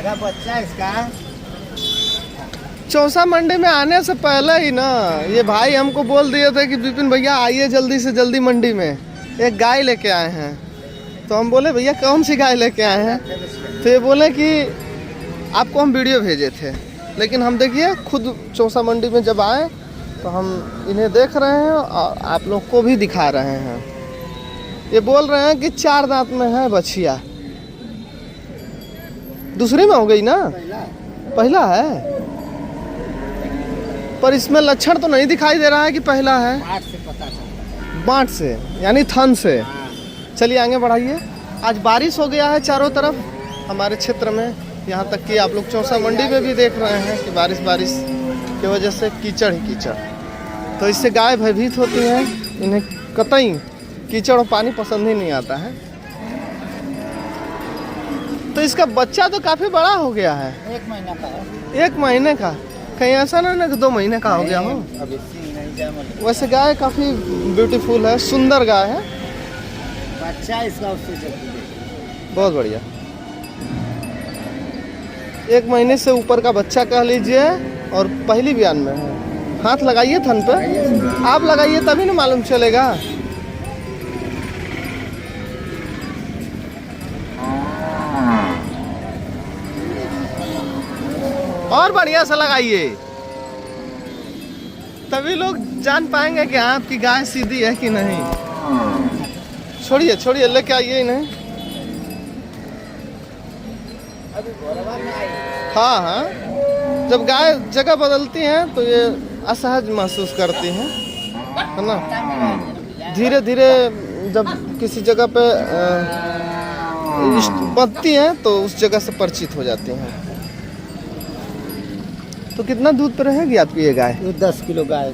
रहेगा बच्चा इसका। चौसा मंडी में आने से पहले ही ना ये भाई हमको बोल दिए थे कि विपिन भैया आइए जल्दी से जल्दी मंडी में, एक गाय लेके आए हैं। तो हम बोले भैया कौन सी गाय लेके आए हैं? तो ये बोले कि आपको हम वीडियो भेजे थे, लेकिन हम देखिए खुद चौसा मंडी में जब आए तो हम इन्हें देख रहे हैं और आप लोग को भी दिखा रहे हैं। ये बोल रहे हैं कि 4 दांत में है बछिया। दूसरी में हो गई ना, पहला है, पर इसमें लक्षण तो नहीं दिखाई दे रहा है कि पहला है। बाँट से पता चलता। बाँट से यानी थन से। चलिए आगे बढ़ाइए। आज बारिश हो गया है चारों तरफ हमारे क्षेत्र में, यहाँ तक कि आप लोग चौसा मंडी में भी देख रहे हैं कि बारिश की वजह से कीचड़ ही कीचड़। तो इससे गाय भयभीत होती हैं, इन्हें कतई कीचड़ और पानी पसंद ही नहीं आता है। तो इसका बच्चा तो काफी बड़ा हो गया है। 1 महीना का है। 1 महीने का? कहीं ऐसा ना कि 2 महीने का हो गया हो। अभी सिंह नहीं जमा। वैसे गाय काफी ब्यूटीफुल है, सुंदर गाय है। बच्चा इसका उससे जल्दी। बहुत बढ़िया। 1 महीने से ऊपर का बच्चा कह लीजिए और पहली बयान में है। हाथ लगाइए थन पे, आप लगाइए तभी ना मालूम चलेगा। और बढ़िया से लगाइए, तभी लोग जान पाएंगे कि आपकी गाय सीधी है कि नहीं। छोड़िए छोड़िए, लेके आइए इन्हें। हाँ हाँ, जब गाय जगह बदलती हैं तो ये असहज महसूस करती हैं, है ना। धीरे धीरे जब किसी जगह पे बदती हैं तो उस जगह से परिचित हो जाती हैं। तो कितना दूध पे रहेगी आपकी ये गाय? 10 किलो गाय।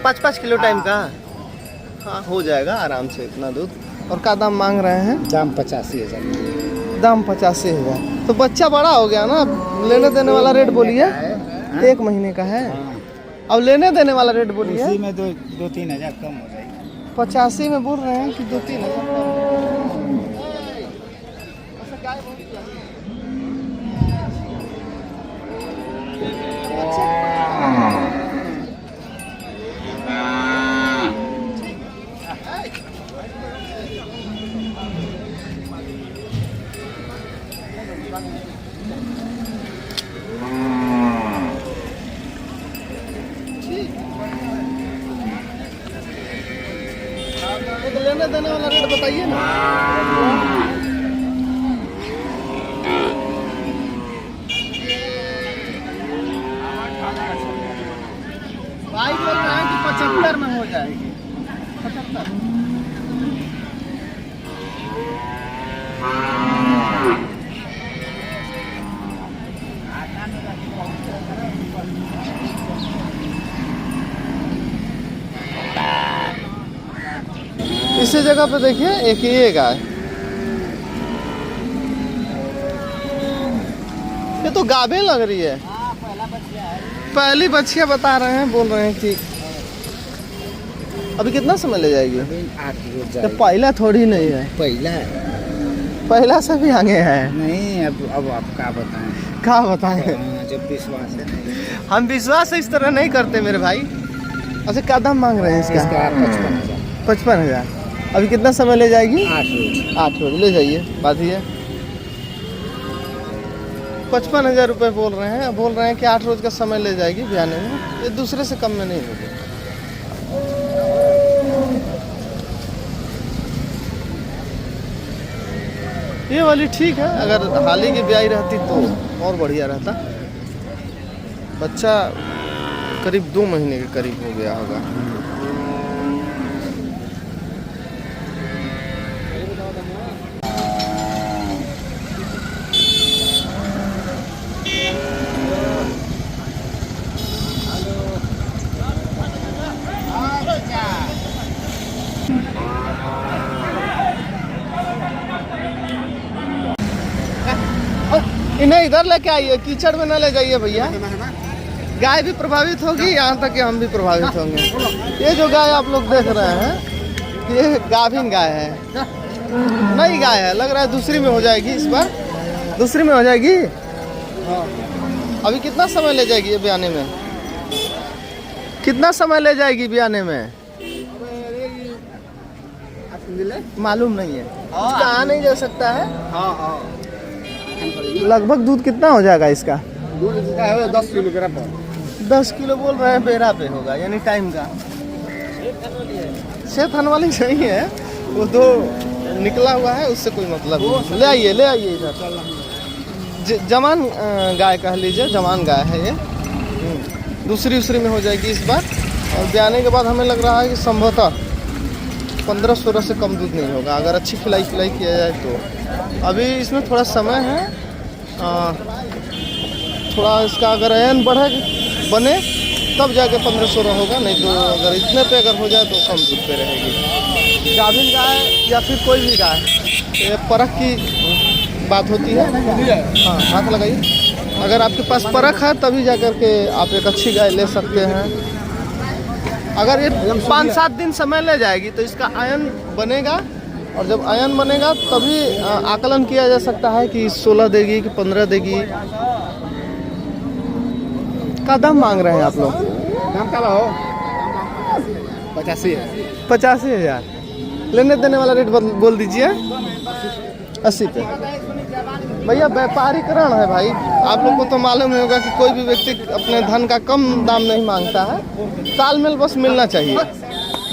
5-5 किलो टाइम का? हाँ हो जाएगा आराम से इतना दूध। और क्या दाम मांग रहे हैं? दाम 85,000। दाम 85,000। तो बच्चा बड़ा हो गया ना, लेने देने वाला रेट बोलिए। 1 महीने का है। अब लेने देने वाला रेट बोलिए। इसी में 2-3 हज़ार कम हो जाएगी। 85 में बोल रहे हैं कि 2-3 हज़ार। लेने देने वाला रेट बताइए ना। भाई बोल रहे हैं कि 75 में हो जाएगी। 75। इसी जगह पे देखिए एक ये गाय, ये तो गाभिन लग रही है। पहली बच्चिया बता रहे हैं, बोल रहे हैं कि अभी कितना समय ले जाएगी? 8 रोज तो पहला थोड़ी नहीं है, पहला है। पहला से भी आगे है। नहीं अब आप क्या बताएं? क्या बताएं? जब विश्वास है नहीं। हम विश्वास इस तरह नहीं करते मेरे भाई। अच्छा क्या दाम मांग रहे हैं इसका? 55,000। 55,000। अभी कितना समय ले जाएगी? 8 रोज। 8 रोज ले जाइए, बात ही है। 55,000 रुपये बोल रहे हैं। बोल रहे हैं कि 8 रोज का समय ले जाएगी ब्याने में। ये दूसरे से कम में नहीं होगी। ये वाली ठीक है, अगर हाल ही की ब्याई रहती तो और बढ़िया रहता। बच्चा करीब 2 महीने के करीब हो गया होगा। इन्हें इधर लेके आइए, कीचड़ में न ले जाइए भैया। गाय भी प्रभावित होगी, यहाँ तक कि हम भी प्रभावित होंगे। ये जो गाय आप लोग देख रहे हैं ये गाभिन गाय है, नई गाय है। लग रहा है दूसरी में हो जाएगी इस बार। दूसरी में हो जाएगी। हाँ अभी कितना समय ले जाएगी ये ब्याने में? कितना समय ले जाएगी ब्याने में? मालूम नहीं है, कहाँ नहीं जा सकता है। हाँ हाँ लगभग दूध कितना हो जाएगा इसका? दूध इसका है 10 किलोग्राम पर। 10 किलो बोल रहे हैं, बेरा पे होगा यानी टाइम का। 6 थन वाली नहीं है, वो 2 निकला हुआ है, उससे कोई मतलब नहीं। ले आइए इधर। जवान गाय कह लीजिए, जवान गाय है ये। दूसरी में हो जाएगी इस बार। और ब्याने के बाद हमें लग रहा है कि संभवतः 15-16 से कम दूध नहीं होगा, अगर अच्छी खिलाई किया जाए तो। अभी इसमें थोड़ा समय है, थोड़ा इसका अगर अयन बने तब जाके 15-16 होगा, नहीं तो अगर इतने पे अगर हो जाए तो कम दूध पे रहेगी। गाभिन गाय या फिर कोई भी गाय, ये परख की बात होती है। हाँ हाथ लगाइए। अगर आपके पास परख है तभी जाकर के आप एक अच्छी गाय ले सकते हैं। अगर ये 5-7 दिन समय ले जाएगी तो इसका आयन बनेगा, और जब आयन बनेगा तभी आकलन किया जा सकता है कि 16 देगी कि 15 देगी। का दाम मांग रहे हैं आप लोग? दाम का हो 85 85,000। लेने देने वाला रेट बोल दीजिए। 80 पे। भैया व्यापारीकरण है भाई, आप लोग को तो मालूम ही होगा कि कोई भी व्यक्ति अपने धन का कम दाम नहीं मांगता है, तालमेल बस मिलना चाहिए।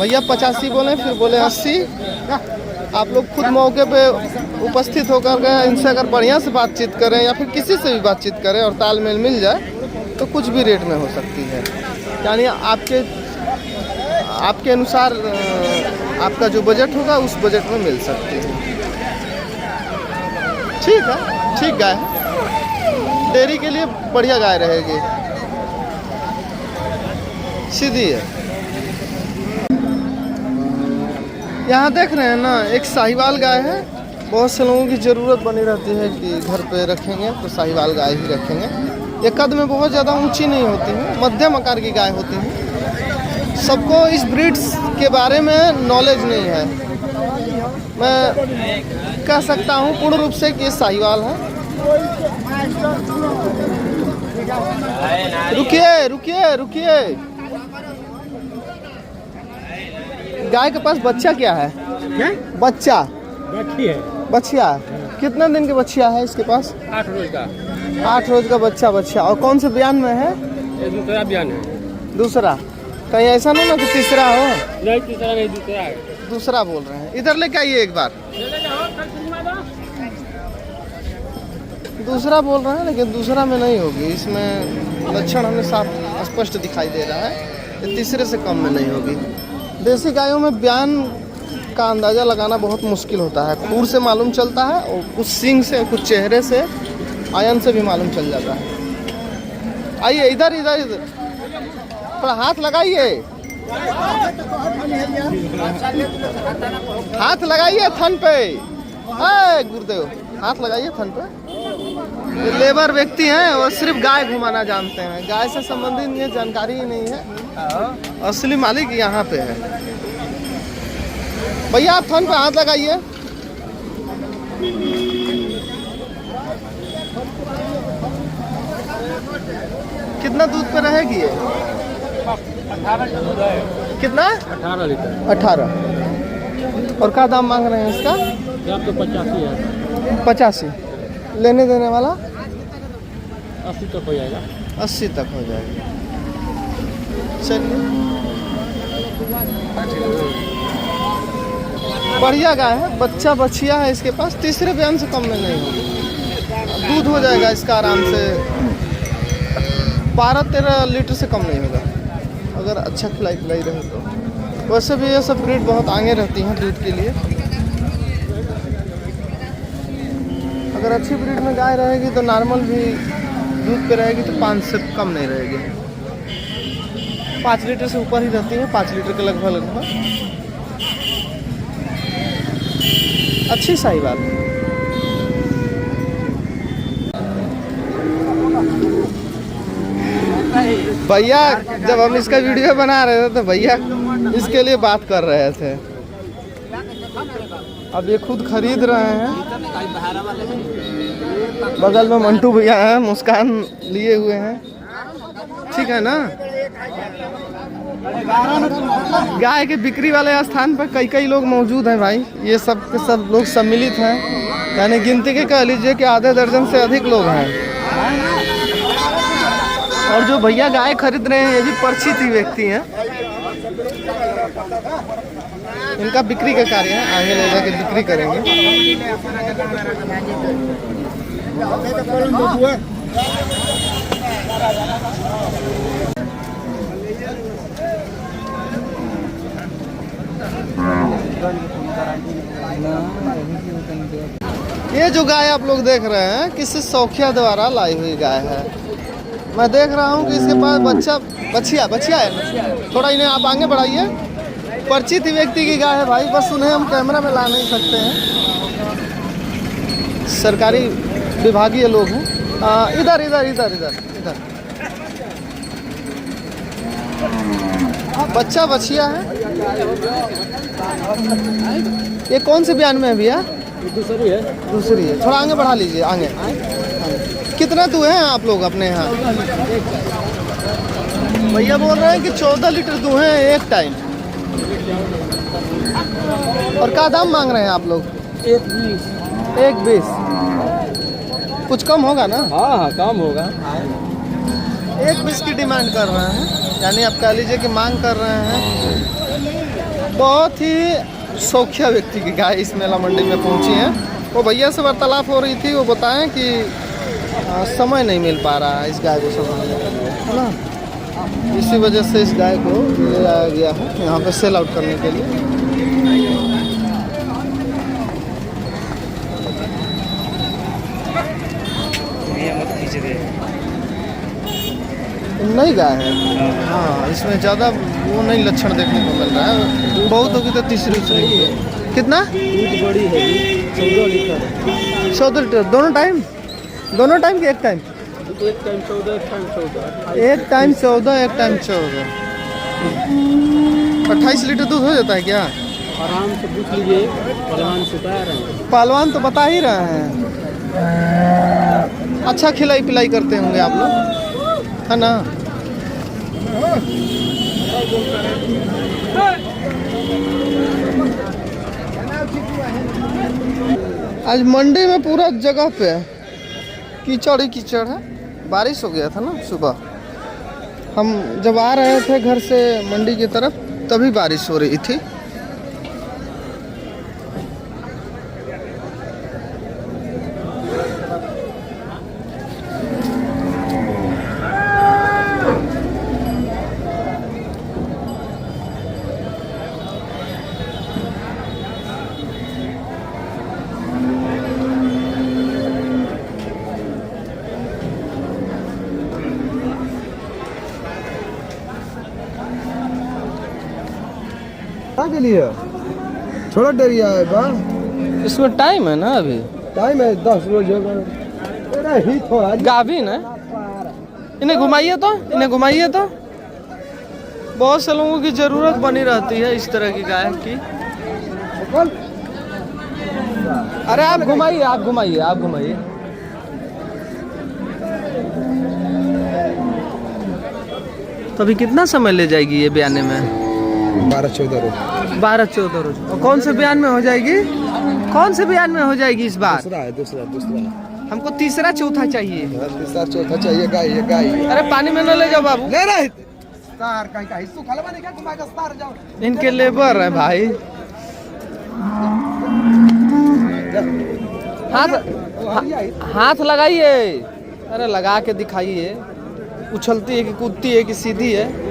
भैया 85 बोले, फिर बोले 80। आप लोग खुद मौके पे उपस्थित होकर के इनसे अगर बढ़िया से बातचीत करें या फिर किसी से भी बातचीत करें और तालमेल मिल जाए तो कुछ भी रेट में हो सकती है, यानी आपके अनुसार आपका जो बजट होगा उस बजट में मिल सकती है। ठीक है, ठीक गाय है, डेयरी के लिए बढ़िया गाय रहेगी, सीधी है। यहाँ देख रहे हैं ना, एक साहिवाल गाय है। बहुत से लोगों की ज़रूरत बनी रहती है कि घर पे रखेंगे तो साहिवाल गाय ही रखेंगे। ये कद में बहुत ज़्यादा ऊंची नहीं होती है, मध्यम आकार की गाय होती है। सबको इस ब्रीड्स के बारे में नॉलेज नहीं है। मैं कह सकता हूँ पूर्ण रूप से कि ये साहिवाल है। रुकिए। गाय के पास बच्चा क्या है? क्या? बच्चा बच्चिया कितने दिन के बच्चिया है इसके पास? 8 रोज का। 8 रोज का बच्चा। और कौन से बयान में है? दूसरा बयान है। दूसरा? कहीं ऐसा नहीं ना कि तीसरा हो? नहीं, तीसरा नहीं, दूसरा है। दूसरा बोल रहे हैं। इधर लेके आइए एक बार। दूसरा बोल रहे हैं, लेकिन दूसरा में नहीं होगी। इसमें लक्षण हमें साफ स्पष्ट दिखाई दे रहा है, ये तीसरे से कम में नहीं होगी। देसी गायों में बयान का अंदाज़ा लगाना बहुत मुश्किल होता है। खूर से मालूम चलता है और कुछ सींग से, कुछ चेहरे से, आयन से भी मालूम चल जाता है। आइए इधर थोड़ा हाथ लगाइए, हाथ लगाइए थन पे। गुरुदेव हाथ लगाइए थन पे। ये लेबर व्यक्ति हैं और सिर्फ गाय घुमाना जानते हैं, गाय से संबंधित ये जानकारी ही नहीं है। असली मालिक यहाँ पे है। भैया आप थन पे हाथ लगाइए। कितना दूध पे रहेगी ये? 18 कितना? 18 लीटर। 18। और क्या दाम मांग रहे हैं इसका? आप तो 85 है। 85। लेने देने वाला 80 तक हो जाएगा। 80 तक हो जाएगा। चलिए, बढ़िया गाय है, बच्चिया है इसके पास। तीसरे बयान से कम में नहीं होगी, दूध हो जाएगा इसका आराम से 12-13 लीटर से कम नहीं होगा, अगर अच्छा खिलाई रहे तो। वैसे भी ये सब ब्रीड बहुत आगे रहती हैं दूध के लिए। अगर अच्छी ब्रीड में गाय रहेगी तो नॉर्मल भी दूध पे रहेगी तो 5 से कम नहीं रहेगी। 5 लीटर से ऊपर ही रहती है, 5 लीटर के लगभग। अच्छी साहिवाल। भैया जब हम इसका वीडियो बना रहे थे तो भैया इसके लिए बात कर रहे थे। अब ये खुद खरीद रहे हैं। बगल में मंटू भैया हैं, मुस्कान लिए हुए हैं। ठीक है ना। गाय के बिक्री वाले स्थान पर कई कई लोग मौजूद हैं भाई। ये सब के सब लोग सम्मिलित हैं, यानी गिनती के कह लीजिए कि आधे दर्जन से अधिक लोग हैं। और जो भैया गाय खरीद रहे हैं ये भी परिचित ही व्यक्ति हैं। इनका बिक्री का कार्य है, आगे ले जाके बिक्री करेंगे। ये जो गाय आप लोग देख रहे हैं किसी शौकिया द्वारा लाई हुई गाय है। मैं देख रहा हूँ कि इसके पास बच्चिया है। थोड़ा इन्हें आप आगे बढ़ाइए। परिचित व्यक्ति की गाय है भाई, बस उन्हें हम कैमरा में ला नहीं सकते हैं, सरकारी विभागीय लोग हैं। इधर इधर इधर इधर इधर बच्चिया है। ये कौन से बयान में है भैया? दूसरी है। दूसरी है, थोड़ा आगे बढ़ा लीजिए। आगे कितना दूध है आप लोग अपने यहाँ? भैया बोल रहे हैं कि 14 लीटर दूध है एक टाइम। और क्या दाम मांग रहे हैं आप लोग? 1.20। कुछ कम होगा ना? हाँ कम होगा। 1.20 की डिमांड कर रहे हैं, यानी आप कह लीजिए कि मांग कर रहे हैं। बहुत ही शौकिया व्यक्ति की गाय इस मेला मंडी में पहुंची है। वो भैया से वार्तालाप हो रही थी, वो बताएं कि समय नहीं मिल पा रहा है इस गाय को संभालने के लिए, है ना। इसी वजह से इस गाय को ले आया गया है यहाँ पे सेल आउट करने के लिए। नई गाय है। हाँ, इसमें ज़्यादा वो नहीं लक्षण देखने को मिल रहा है। बहुत होगी तो तीसरी है। कितना बड़ी है 14 लीटर। 14 लीटर दोनों टाइम के एक टाइम? एक टाइम 14, एक टाइम 14। एक टाइम 14, एक टाइम 14। 28 लीटर दूध हो जाता है क्या? आराम से पूछ लीजिए, पहलवान से बता रहे हैं। पहलवान तो बता ही रहे हैं। अच्छा खिलाई पिलाई करते होंगे आप लोग, है ना। आज मंडी में पूरा जगह पे कीचड़ ही कीचड़ है। बारिश हो गया था ना सुबह, हम जब आ रहे थे घर से मंडी की तरफ तभी बारिश हो रही थी। के लिए थोड़ा डरिया है बा। इसमें टाइम है ना, अभी टाइम है 10 रोज ही थोड़ा गाभिन है। इन्हें घुमाइए तो बहुत से लोगों की जरूरत बनी रहती है इस तरह की गाय की। अरे आप घुमाइए। तो अभी कितना समय ले जाएगी ये बयाने में? 12-14 रोज। 12-14 रोज। और कौन से बयान में हो जाएगी? इस बार? दूसरा हमको तीसरा चौथा चाहिए। तीसरा चौथा चाहिए गाय। अरे पानी में न ले जाओ बाबू। ले रहे स्टार का हिस्सा खलवा नहीं क्या घुमाएगा स्टार जाओ। इनके लेबर है भाई। हाथ लगाइए। अरे लगा के दिखाइए। उछलती है कि कूदती है कि सीधी है?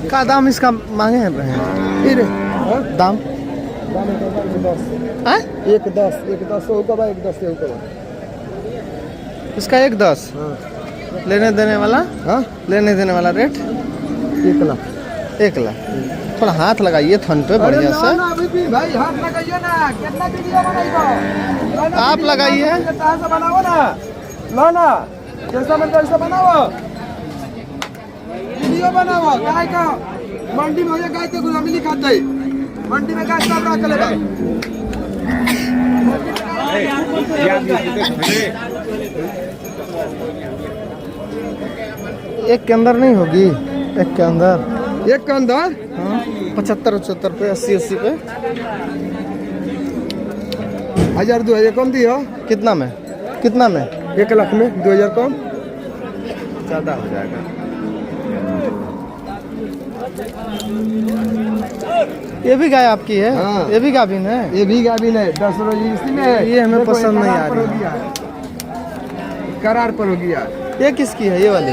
क्या दाम इसका मांगे हैं? दाम 1-10 होगा। इसका 1-10। लेने देने वाला? हाँ, लेने देने वाला रेट 1 लाख। 1 लाख। थोड़ा हाथ लगाइए थन पे बढ़िया से। भाई हाथ लगाइए ना, कितना वीडियो बनाइए आप लगाइए। कहाँ से बनाओ ना, लो ना, जैसा मन वैसा बनाओ, वीडियो बनाओ। गाय का मंडी में हो गाय के गुलामी नहीं खाते, मंडी में गाय सब रख ले भाई। एक के अंदर नहीं होगी, एक के अंदर, एक के अंदर 75 पे, 80 पे। 1000 2000 कम दियो। कितना में, कितना में? 1 लाख में 2000 कम ज़्यादा हो जाएगा। ये भी गाय आपकी है? हाँ। ये भी गाभिन है? ये भी गाभिन है, 10 रोज इसी में है। ये हमें देखो, पसंद नहीं आ करार पर हो रही। गया, करार पर हो गया। ये किसकी है, ये वाली?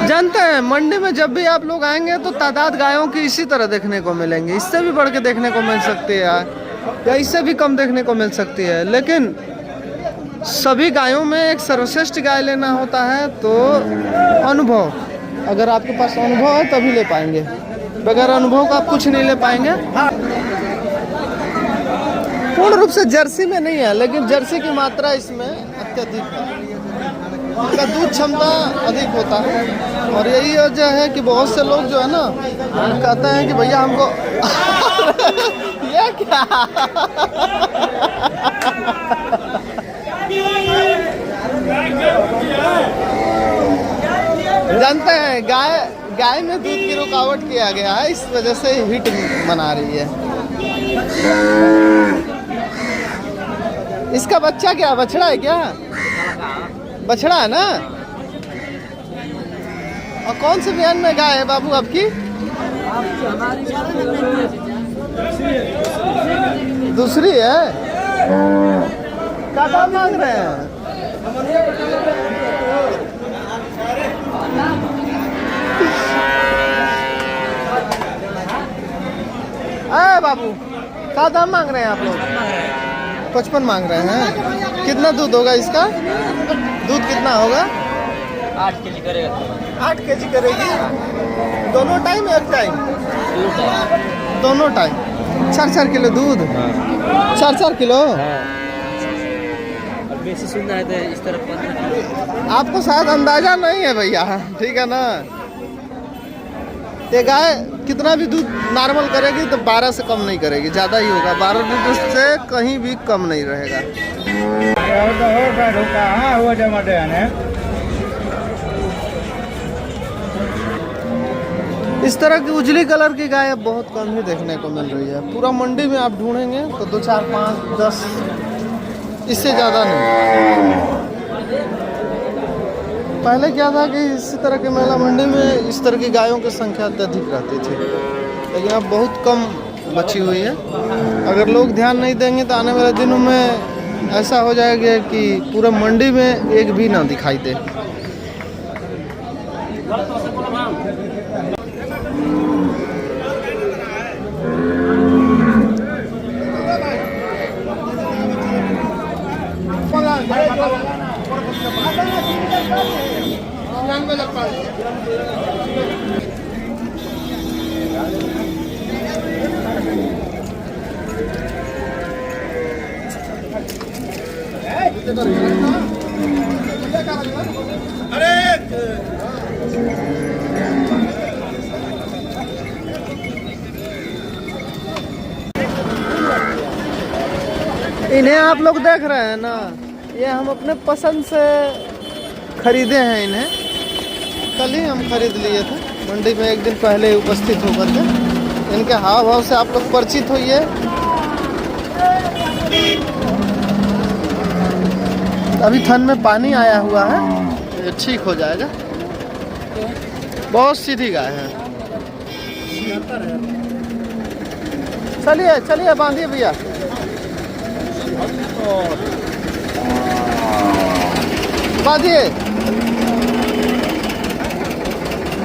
जानते हैं मंडी में जब भी आप लोग आएंगे तो तादाद गायों की इसी तरह देखने को मिलेंगे। इससे भी बढ़ के देखने को मिल सकती है या इससे भी कम देखने को मिल सकती है, लेकिन सभी गायों में एक सर्वश्रेष्ठ गाय लेना होता है तो अनुभव, अगर आपके पास अनुभव है तभी ले पाएंगे, बगैर अनुभव का आप कुछ नहीं ले पाएंगे। पूर्ण रूप से जर्सी में नहीं है, लेकिन जर्सी की मात्रा इसमें अत्यधिक है, इसका दूध क्षमता अधिक होता है। और यही वजह है कि बहुत से लोग जो है ना कहते हैं कि भैया हमको ये क्या जानते हैं गाय में दूध की रुकावट किया गया है, इस वजह से हिट मना रही है। इसका बच्चा क्या, बछड़ा है क्या? बछड़ा है ना? और कौन से बयान में गाय है बाबू आपकी? दूसरी है। क्या दाम मांग रहे हैं? बाबू क्या दाम मांग रहे हैं आप लोग? 55 मांग रहे हैं। कितना दूध होगा इसका? दूध कितना होगा? 8 kg करेगा। 8 kg करेगी। दोनों टाइम, एक टाइम? दोनों टाइम 4-4 किलो दूध। 4-4 किलो। अब बेसी सुनना है तो इस तरफ 15 किलो। आपको शायद अंदाजा नहीं है भैया, ठीक है ना? ये गाय कितना भी दूध नॉर्मल करेगी तो 12 से कम नहीं करेगी, ज़्यादा ही होगा। 12 लीटर से कहीं भी कम नहीं रहेगा। इस तरह की उजली कलर की गाय अब बहुत कम ही देखने को मिल रही है। पूरा मंडी में आप ढूंढेंगे तो 2, 4, 5, 10, इससे ज़्यादा नहीं। पहले क्या था कि इसी तरह के मेला मंडी में इस तरह की गायों की संख्या अत्यधिक रहती थी, लेकिन अब बहुत कम बची हुई है। अगर लोग ध्यान नहीं देंगे तो आने वाले दिनों में ऐसा हो जाएगा कि पूरा मंडी में एक भी ना दिखाई दे। इन्हें आप लोग देख रहे हैं ना, ये हम अपने पसंद से खरीदे हैं। इन्हें कल ही हम खरीद लिए थे, मंडी में एक दिन पहले उपस्थित होकर के। इनके हाव भाव से आप लोग परिचित होइए। अभी थन में पानी आया हुआ है, ये ठीक हो जाएगा। बहुत सीधी गाय है। चलिए चलिए बांधिए भैया। बांधिए।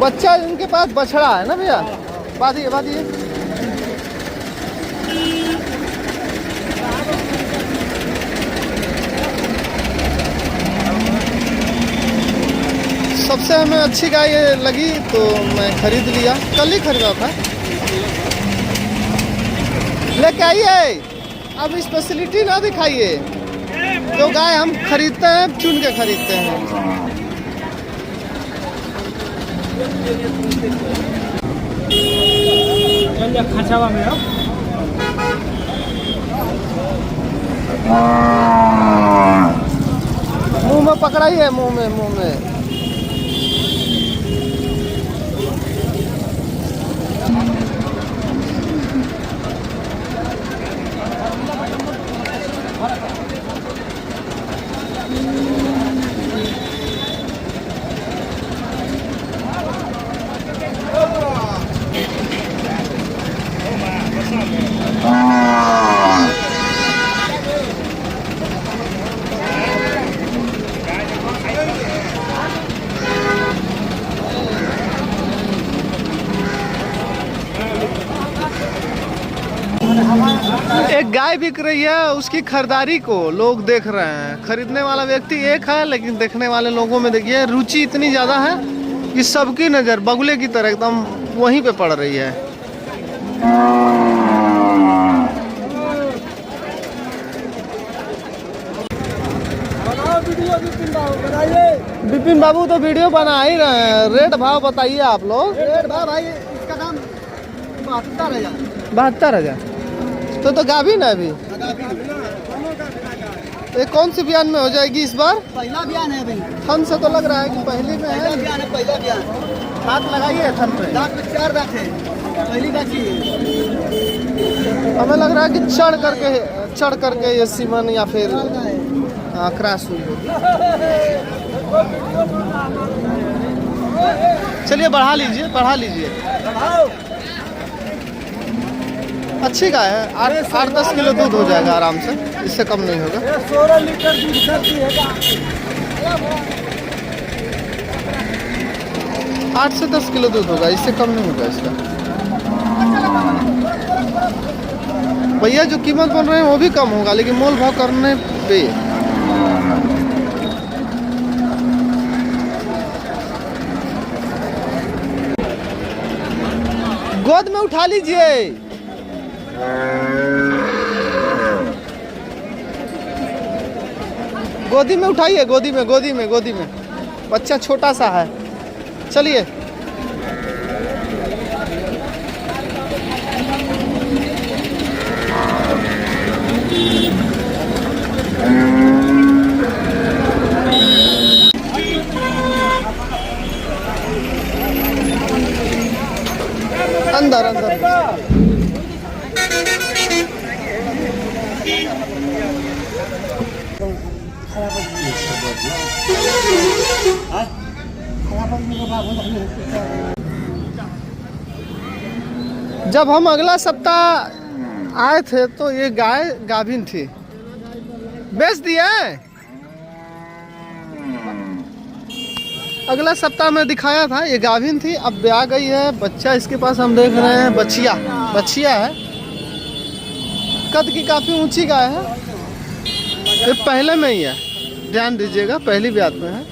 बच्चा इनके पास बछड़ा है ना भैया? बाधिए बाधिए। सबसे हमें अच्छी गाय ये लगी तो मैं खरीद लिया, कल ही खरीदा था। लेके आइए, अब स्पेशलिटी ना दिखाइए। जो गाय हम खरीदते हैं चुन के खरीदते हैं। खाचावा में मुंह में पकड़ाइए, मुंह में। एक गाय बिक रही है, उसकी खरीदारी को लोग देख रहे हैं। खरीदने वाला व्यक्ति एक है, लेकिन देखने वाले लोगों में देखिए रुचि इतनी ज़्यादा है कि सबकी नज़र बगुले की तरह एकदम वहीं पे पड़ रही है। विपिन बाबू तो वीडियो बना ही रहे हैं। रेट भाव बताइए आप लोग। रेट भाई इसका दाम 72,000। 72,000 तो गाभिन है अभी। ये कौन सी बयान में हो जाएगी इस बार? पहला बयान है भाई। थन से तो लग रहा है कि पहली में है। पहला बयान। हाथ लगाइए थन पे। दांत में 4 दांत है, पहली बाछी है। हमें लग रहा है कि चढ़ करके ये सीमन या फिर क्रॉस हुई होगी। चलिए बढ़ा लीजिए। अच्छी गाय है, 8-10 किलो दूध हो जाएगा आराम से, इससे कम नहीं होगा। 16 लीटर दूध करती है। 8 से 10 किलो दूध होगा, इससे कम नहीं होगा इसका। भैया जो कीमत बोल रहे हैं वो भी कम होगा, लेकिन मोल भाव करने पे। गोद में उठा लीजिए। गोदी में उठाइए, गोदी में। बच्चा छोटा सा है। चलिए अंदर। जब हम अगला सप्ताह आए थे तो ये गाय गाभिन थी, बेच दिए। अगला सप्ताह में दिखाया था, ये गाभिन थी, अब ब्याह गई है। बच्चा इसके पास हम देख रहे हैं, बछिया है। कद की काफी ऊंची गाय है। ये पहले में ही है, ध्यान दीजिएगा, पहली ब्याह में है।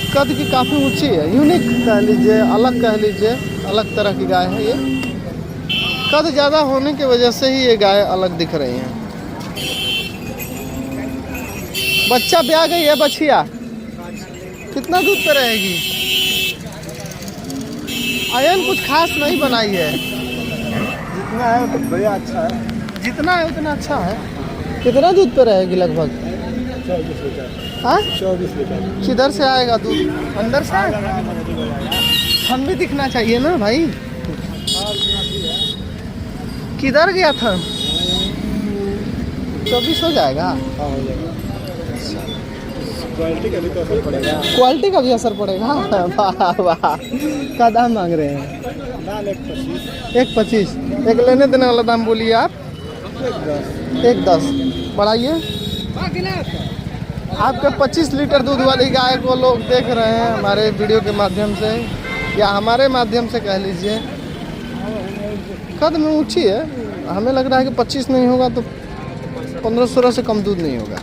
कद की काफी ऊंची है, यूनिक कह लीजिए, अलग कह लीजिए, अलग तरह की गाय है ये। कद ज्यादा होने की वजह से ही ये गाय अलग दिख रही हैं। बच्चा ब्याह गई है बछिया। कितना दूध पे रहेगी? आयन कुछ खास नहीं बनाई है। जितना है तो बढ़िया अच्छा है। जितना है उतना अच्छा है। कितना दूध पे रहेगी लगभग? 24 लीटर। हाँ 24 लीटर। किधर से आएगा दूध? अंदर से? हम भी दिखना चाहिए ना भाई। किधर गया था? 24 हो जाएगा। हाँ हो जाएगा। क्वालिटी का भी तो असर पड़ेगा। क्वालिटी का भी असर पड़ेगा। वाह वाह, क्या दाम मांग रहे हैं? दाम 1.25। 1.25। एक लेने देने वाला दाम बोलिए आप। 1.10। बढ़ाइए। आपके 25 लीटर दूध वाली गाय को लोग देख रहे हैं हमारे वीडियो के माध्यम से, या हमारे माध्यम से कह लीजिए। कद में ऊँची है, हमें लग रहा है कि 25 नहीं होगा तो 15-16 से कम दूध नहीं होगा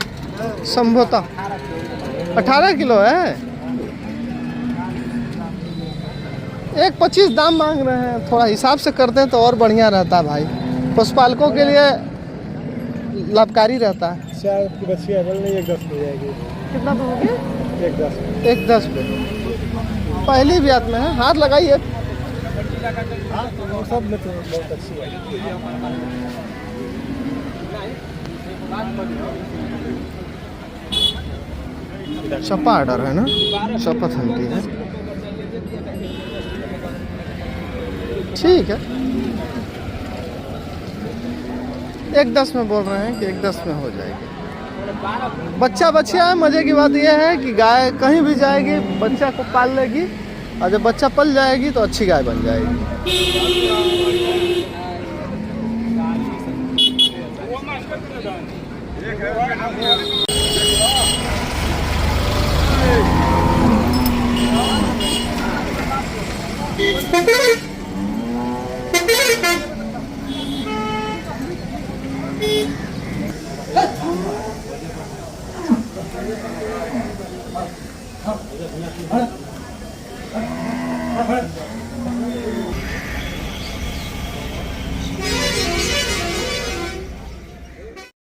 संभवतः। 18 किलो है। 1.25 दाम मांग रहे हैं, थोड़ा हिसाब से करते हैं तो और बढ़िया रहता है भाई, पशुपालकों के लिए लाभकारी रहता है। की बच्ची अवल नहीं 1.10 हो जाएगी। कितना तो हो गया? 1.10 1.10 पे पहली ब्यात में है। हाथ लगाइए। सब में तो बहुत अच्छी है। चप्पा आर्डर है ना, शपथ हंटी है। ठीक है, 1.10 में बोल रहे हैं कि 1.10 में हो जाएगी। बच्चा बच्चा है। मज़े की बात यह है कि गाय कहीं भी जाएगी बच्चा को पाल लेगी, और जब बच्चा पल जाएगी तो अच्छी गाय बन जाएगी।